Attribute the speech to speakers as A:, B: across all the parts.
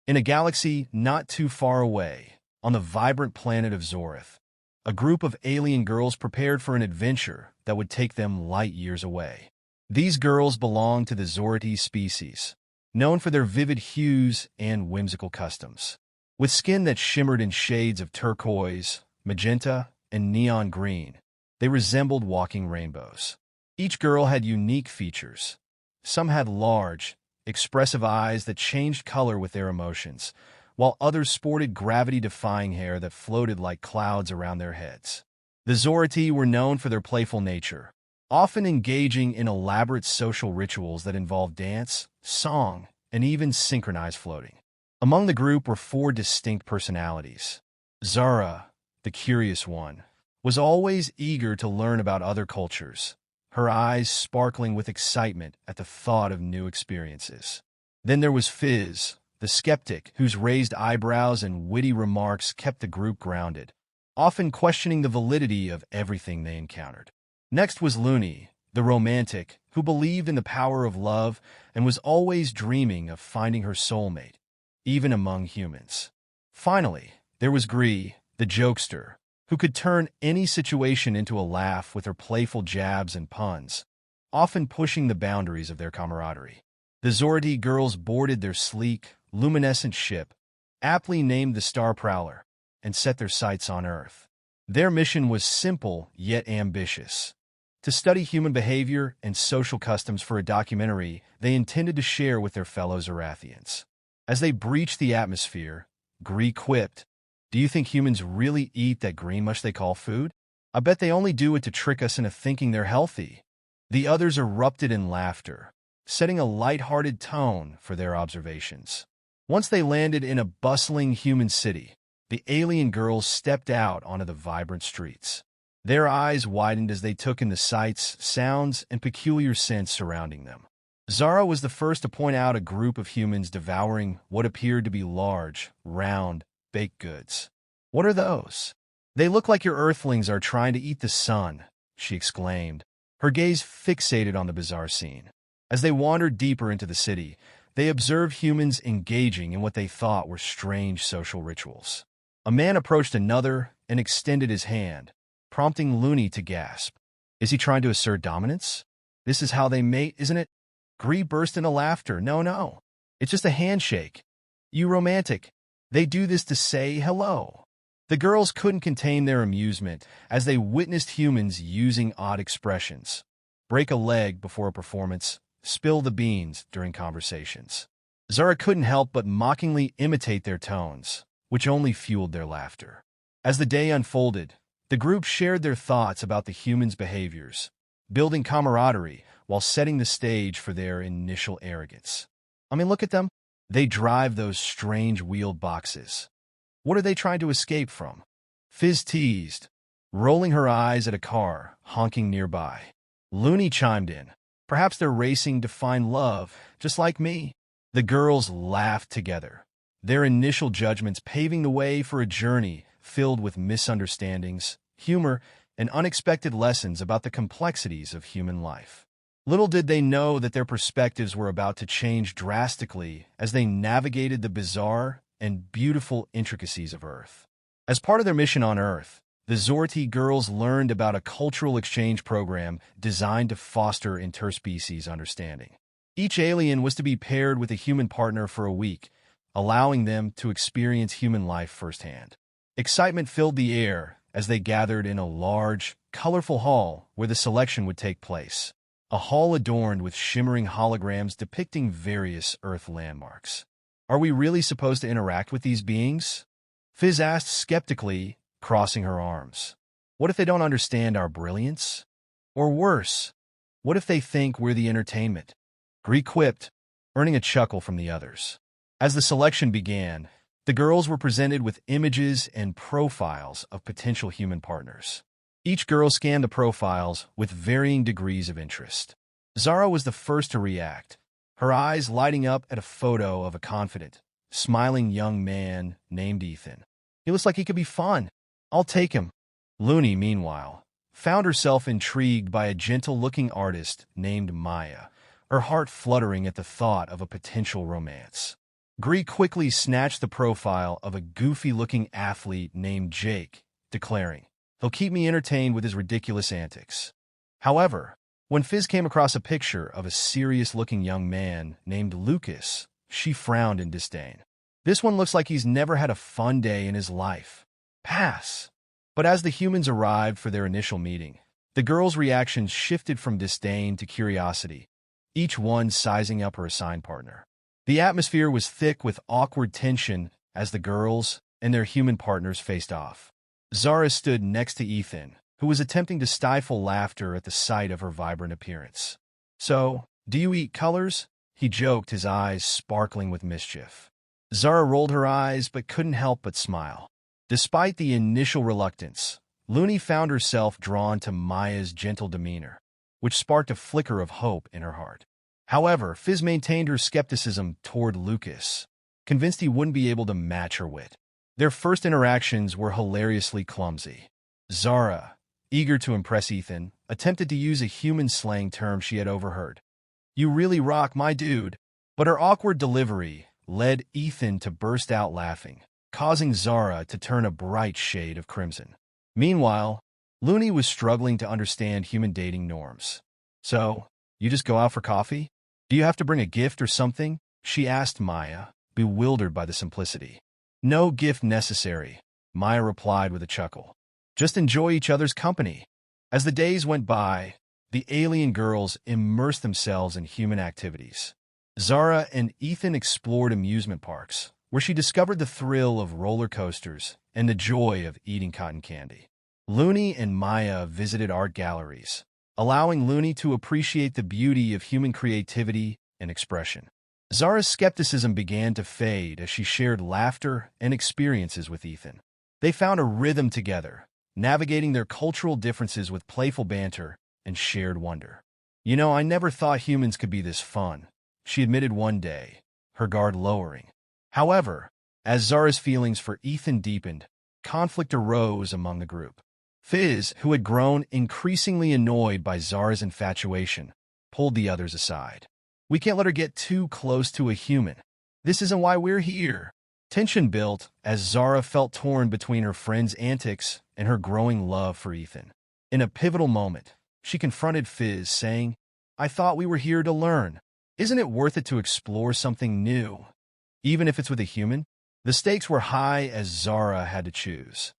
A: In a galaxy not too far away, on the vibrant planet of Zorith, a group of alien girls prepared for an adventure that would take them light years away. These girls belonged to the Zorite species, known for their vivid hues and whimsical customs. With skin that shimmered in shades of turquoise, magenta, and neon green, they resembled walking rainbows. Each girl had unique features. Some had large, expressive eyes that changed color with their emotions, while others sported gravity-defying hair that floated like clouds around their heads. The Zorite were known for their playful nature, often engaging in elaborate social rituals that involved dance, song, and even synchronized floating. Among the group were four distinct personalities. Zara, the curious one, was always eager to learn about other cultures, her eyes sparkling with excitement at the thought of new experiences. Then there was Fizz, the skeptic, whose raised eyebrows and witty remarks kept the group grounded, often questioning the validity of everything they encountered. Next was Looney, the romantic, who believed in the power of love and was always dreaming of finding her soulmate, even among humans. Finally, there was Gree, the jokester, who could turn any situation into a laugh with her playful jabs and puns, often pushing the boundaries of their camaraderie. The Zorite girls boarded their sleek, luminescent ship, aptly named the Star Prowler, and set their sights on Earth. Their mission was simple yet ambitious: to study human behavior and social customs for a documentary they intended to share with their fellow Zorathians. As they breached the atmosphere, Gree quipped, "Do you think humans really eat that green mush they call food? I bet they only do it to trick us into thinking they're healthy." The others erupted in laughter, setting a light-hearted tone for their observations. Once they landed in a bustling human city, the alien girls stepped out onto the vibrant streets. Their eyes widened as they took in the sights, sounds, and peculiar scents surrounding them. Zara was the first to point out a group of humans devouring what appeared to be large, round, baked goods. "What are those? They look like your earthlings are trying to eat the sun," she exclaimed, her gaze fixated on the bizarre scene. As they wandered deeper into the city, they observed humans engaging in what they thought were strange social rituals. A man approached another and extended his hand, prompting Looney to gasp. "Is he trying to assert dominance? This is how they mate, isn't it?" Gree burst into laughter. No. It's just a handshake. You romantic. They do this to say hello." The girls couldn't contain their amusement as they witnessed humans using odd expressions: break a leg before a performance, spill the beans during conversations. Zara couldn't help but mockingly imitate their tones, which only fueled their laughter. As the day unfolded, the group shared their thoughts about the humans' behaviors, building camaraderie while setting the stage for their initial arrogance. I mean, look at them. They drive those strange wheeled boxes. What are they trying to escape from? Fizz teased, rolling her eyes at a car honking nearby. Looney chimed in. Perhaps they're racing to find love, just like me. The girls laughed together, their initial judgments paving the way for a journey filled with misunderstandings, humor, and unexpected lessons about the complexities of human life. Little did they know that their perspectives were about to change drastically as they navigated the bizarre and beautiful intricacies of Earth. As part of their mission on Earth, the Zorite girls learned about a cultural exchange program designed to foster interspecies understanding. Each alien was to be paired with a human partner for a week, allowing them to experience human life firsthand. Excitement filled the air as they gathered in a large, colorful hall where the selection would take place. A hall adorned with shimmering holograms depicting various Earth landmarks. "Are we really supposed to interact with these beings?" Fizz asked skeptically, crossing her arms. "What if they don't understand our brilliance? Or worse, what if they think we're the entertainment?" Gree quipped, earning a chuckle from the others. As the selection began, the girls were presented with images and profiles of potential human partners. Each girl scanned the profiles with varying degrees of interest. Zara was the first to react, her eyes lighting up at a photo of a confident, smiling young man named Ethan. "He looks like he could be fun. I'll take him." Looney, meanwhile, found herself intrigued by a gentle-looking artist named Maya, her heart fluttering at the thought of a potential romance. Gree quickly snatched the profile of a goofy-looking athlete named Jake, declaring, "He'll keep me entertained with his ridiculous antics." However, when Fizz came across a picture of a serious-looking young man named Lucas, she frowned in disdain. "This one looks like he's never had a fun day in his life. Pass." But as the humans arrived for their initial meeting, the girls' reactions shifted from disdain to curiosity, each one sizing up her assigned partner. The atmosphere was thick with awkward tension as the girls and their human partners faced off. Zara stood next to Ethan, who was attempting to stifle laughter at the sight of her vibrant appearance. "So, do you eat colors?" he joked, his eyes sparkling with mischief. Zara rolled her eyes but couldn't help but smile. Despite the initial reluctance, Looney found herself drawn to Maya's gentle demeanor, which sparked a flicker of hope in her heart. However, Fizz maintained her skepticism toward Lucas, convinced he wouldn't be able to match her wit. Their first interactions were hilariously clumsy. Zara, eager to impress Ethan, attempted to use a human slang term she had overheard. "You really rock, my dude." But her awkward delivery led Ethan to burst out laughing, causing Zara to turn a bright shade of crimson. Meanwhile, Looney was struggling to understand human dating norms. "So, you just go out for coffee? Do you have to bring a gift or something?" she asked Maya, bewildered by the simplicity. "No gift necessary," Maya replied with a chuckle. "Just enjoy each other's company." As the days went by, the alien girls immersed themselves in human activities. Zara and Ethan explored amusement parks, where she discovered the thrill of roller coasters and the joy of eating cotton candy. Looney and Maya visited art galleries, allowing Looney to appreciate the beauty of human creativity and expression. Zara's skepticism began to fade as she shared laughter and experiences with Ethan. They found a rhythm together, navigating their cultural differences with playful banter and shared wonder. "You know, I never thought humans could be this fun," she admitted one day, her guard lowering. However, as Zara's feelings for Ethan deepened, conflict arose among the group. Fizz, who had grown increasingly annoyed by Zara's infatuation, pulled the others aside. "We can't let her get too close to a human. This isn't why we're here." Tension built as Zara felt torn between her friend's antics and her growing love for Ethan. In a pivotal moment, she confronted Fizz, saying, "I thought we were here to learn. Isn't it worth it to explore something new, even if it's with a human?" The stakes were high as Zara had to choose: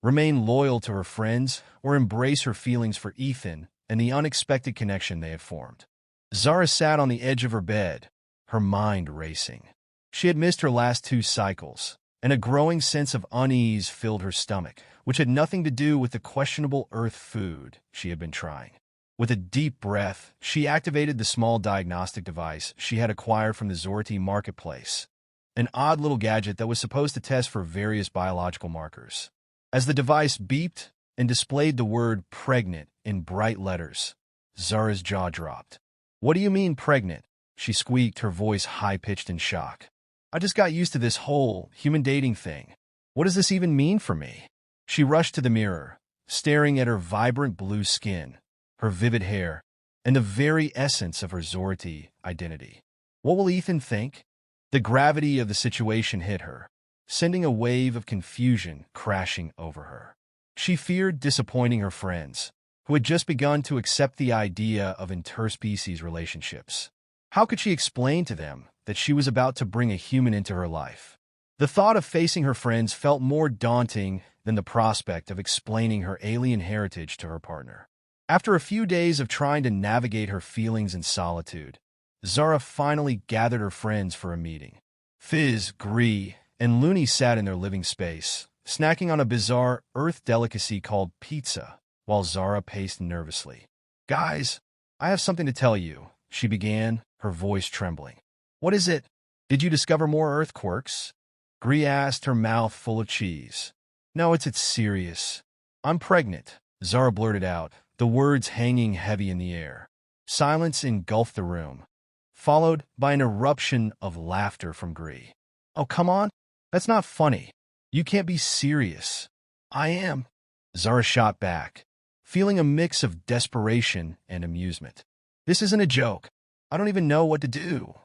A: remain loyal to her friends or embrace her feelings for Ethan and the unexpected connection they had formed. Zara sat on the edge of her bed, her mind racing. She had missed her last 2 cycles, and a growing sense of unease filled her stomach, which had nothing to do with the questionable earth food she had been trying. With a deep breath, she activated the small diagnostic device she had acquired from the Zorti marketplace, an odd little gadget that was supposed to test for various biological markers. As the device beeped and displayed the word "pregnant" in bright letters, Zara's jaw dropped. "What do you mean, pregnant?" she squeaked, her voice high-pitched in shock. "I just got used to this whole human dating thing. What does this even mean for me?" She rushed to the mirror, staring at her vibrant blue skin, her vivid hair, and the very essence of her Zorti identity. What will Ethan think? The gravity of the situation hit her, sending a wave of confusion crashing over her. She feared disappointing her friends, who had just begun to accept the idea of interspecies relationships. How could she explain to them that she was about to bring a human into her life? The thought of facing her friends felt more daunting than the prospect of explaining her alien heritage to her partner. After a few days of trying to navigate her feelings in solitude, Zara finally gathered her friends for a meeting. Fizz, Gree, and Looney sat in their living space, snacking on a bizarre earth delicacy called pizza, while Zara paced nervously. "Guys, I have something to tell you," she began, her voice trembling. "What is it? Did you discover more earth quirks?" Gree asked, her mouth full of cheese. "No, it's serious. I'm pregnant," Zara blurted out, the words hanging heavy in the air. Silence engulfed the room, followed by an eruption of laughter from Gree. "Oh, come on. That's not funny. You can't be serious." "I am," Zara shot back, feeling a mix of desperation and amusement. "This isn't a joke. I don't even know what to do."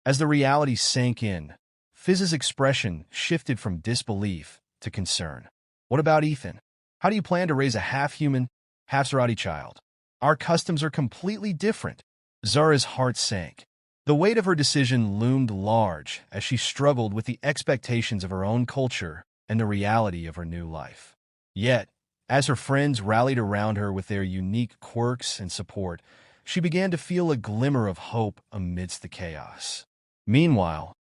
A: As the reality sank in, Fiz's expression shifted from disbelief to concern. What about Ethan? How do you plan to raise a half-human, half-Zerati child? Our customs are completely different. Zara's heart sank. The weight of her decision loomed large as she struggled with the expectations of her own culture and the reality of her new life. Yet, as her friends rallied around her with their unique quirks and support, she began to feel a glimmer of hope amidst the chaos. Meanwhile,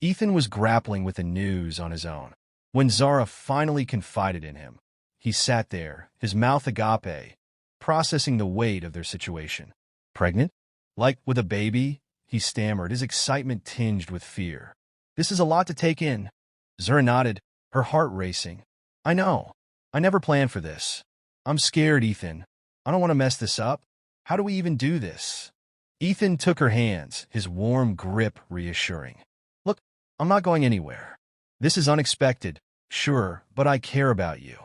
A: Ethan was grappling with the news on his own. When Zara finally confided in him, he sat there, his mouth agape, processing the weight of their situation. Pregnant? Like with a baby? He stammered, his excitement tinged with fear. This is a lot to take in. Zara nodded, her heart racing. I know. I never planned for this. I'm scared, Ethan. I don't want to mess this up. How do we even do this? Ethan took her hands, his warm grip reassuring. Look, I'm not going anywhere. This is unexpected, sure, but I care about you.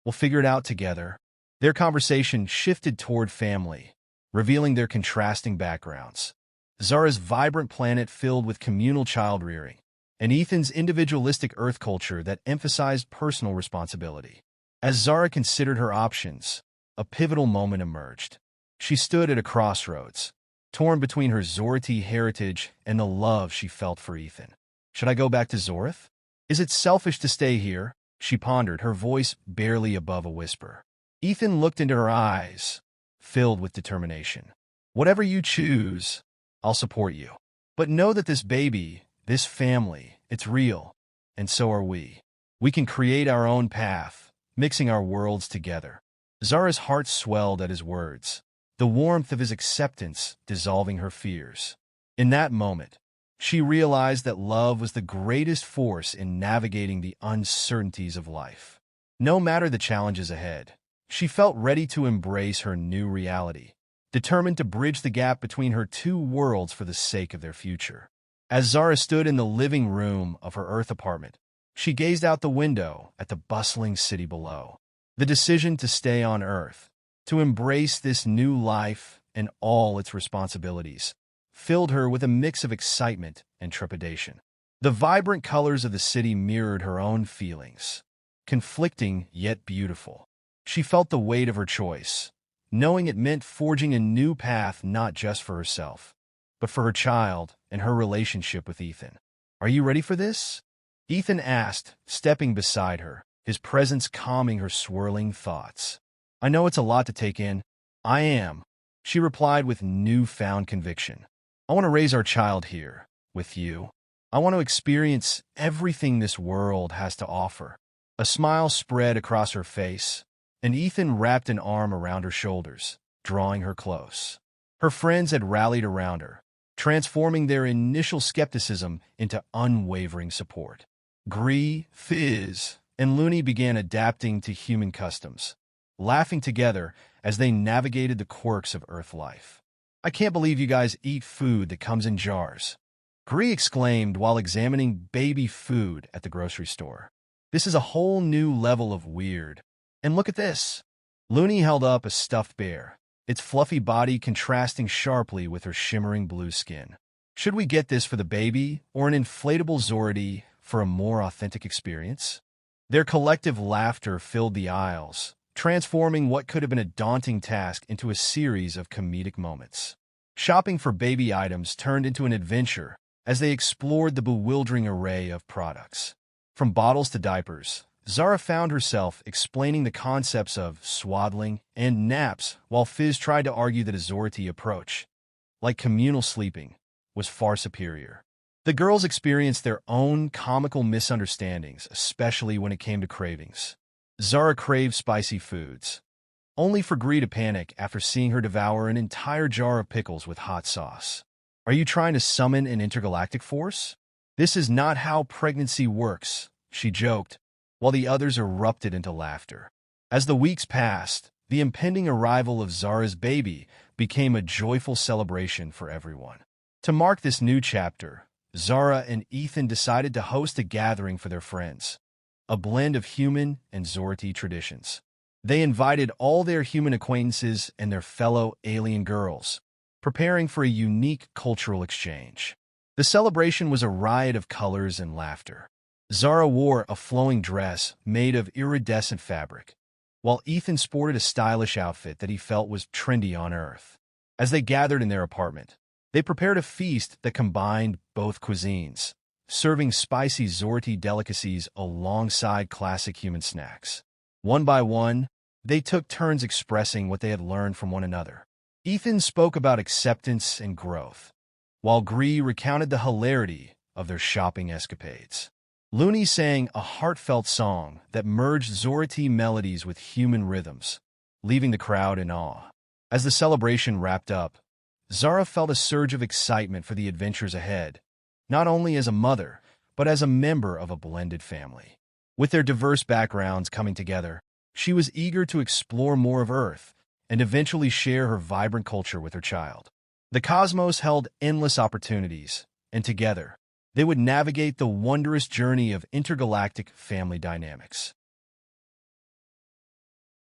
A: We'll figure it out together. Their conversation shifted toward family, revealing their contrasting backgrounds. Zara's vibrant planet filled with communal child-rearing, and Ethan's individualistic Earth culture that emphasized personal responsibility. As Zara considered her options, a pivotal moment emerged. She stood at a crossroads, torn between her Zorati heritage and the love she felt for Ethan. Should I go back to Zorith? Is it selfish to stay here? She pondered, her voice barely above a whisper. Ethan looked into her eyes, filled with determination. Whatever you choose, I'll support you. But know that this baby, this family, it's real, and so are we. We can create our own path, mixing our worlds together. Zara's heart swelled at his words, the warmth of his acceptance dissolving her fears. In that moment, she realized that love was the greatest force in navigating the uncertainties of life. No matter the challenges ahead, she felt ready to embrace her new reality, determined to bridge the gap between her two worlds for the sake of their future. As Zara stood in the living room of her Earth apartment, she gazed out the window at the bustling city below. The decision to stay on Earth, to embrace this new life and all its responsibilities, filled her with a mix of excitement and trepidation. The vibrant colors of the city mirrored her own feelings, conflicting yet beautiful. She felt the weight of her choice, knowing it meant forging a new path not just for herself, but for her child and her relationship with Ethan. Are you ready for this? Ethan asked, stepping beside her, his presence calming her swirling thoughts. I know it's a lot to take in. I am, she replied with newfound conviction. I want to raise our child here, with you. I want to experience everything this world has to offer. A smile spread across her face, and Ethan wrapped an arm around her shoulders, drawing her close. Her friends had rallied around her, transforming their initial skepticism into unwavering support. Gree, Fizz, and Looney began adapting to human customs, laughing together as they navigated the quirks of Earth life. I can't believe you guys eat food that comes in jars, Gree exclaimed while examining baby food at the grocery store. This is a whole new level of weird. And look at this. Looney held up a stuffed bear, its fluffy body contrasting sharply with her shimmering blue skin. Should we get this for the baby or an inflatable Zorati for a more authentic experience? Their collective laughter filled the aisles, transforming what could have been a daunting task into a series of comedic moments. Shopping for baby items turned into an adventure as they explored the bewildering array of products. From bottles to diapers, Zara found herself explaining the concepts of swaddling and naps while Fizz tried to argue that a Zorati approach, like communal sleeping, was far superior. The girls experienced their own comical misunderstandings, especially when it came to cravings. Zara craved spicy foods, only for Gree to panic after seeing her devour an entire jar of pickles with hot sauce. Are you trying to summon an intergalactic force? This is not how pregnancy works, she joked, while the others erupted into laughter. As the weeks passed, the impending arrival of Zara's baby became a joyful celebration for everyone. To mark this new chapter, Zara and Ethan decided to host a gathering for their friends, a blend of human and Zorati traditions. They invited all their human acquaintances and their fellow alien girls, preparing for a unique cultural exchange. The celebration was a riot of colors and laughter. Zara wore a flowing dress made of iridescent fabric, while Ethan sported a stylish outfit that he felt was trendy on Earth. As they gathered in their apartment, they prepared a feast that combined both cuisines, serving spicy Zorti delicacies alongside classic human snacks. One by one, they took turns expressing what they had learned from one another. Ethan spoke about acceptance and growth, while Gree recounted the hilarity of their shopping escapades. Looney sang a heartfelt song that merged Zorti melodies with human rhythms, leaving the crowd in awe. As the celebration wrapped up, Zara felt a surge of excitement for the adventures ahead, not only as a mother, but as a member of a blended family. With their diverse backgrounds coming together, she was eager to explore more of Earth and eventually share her vibrant culture with her child. The cosmos held endless opportunities, and together, they would navigate the wondrous journey of intergalactic family dynamics.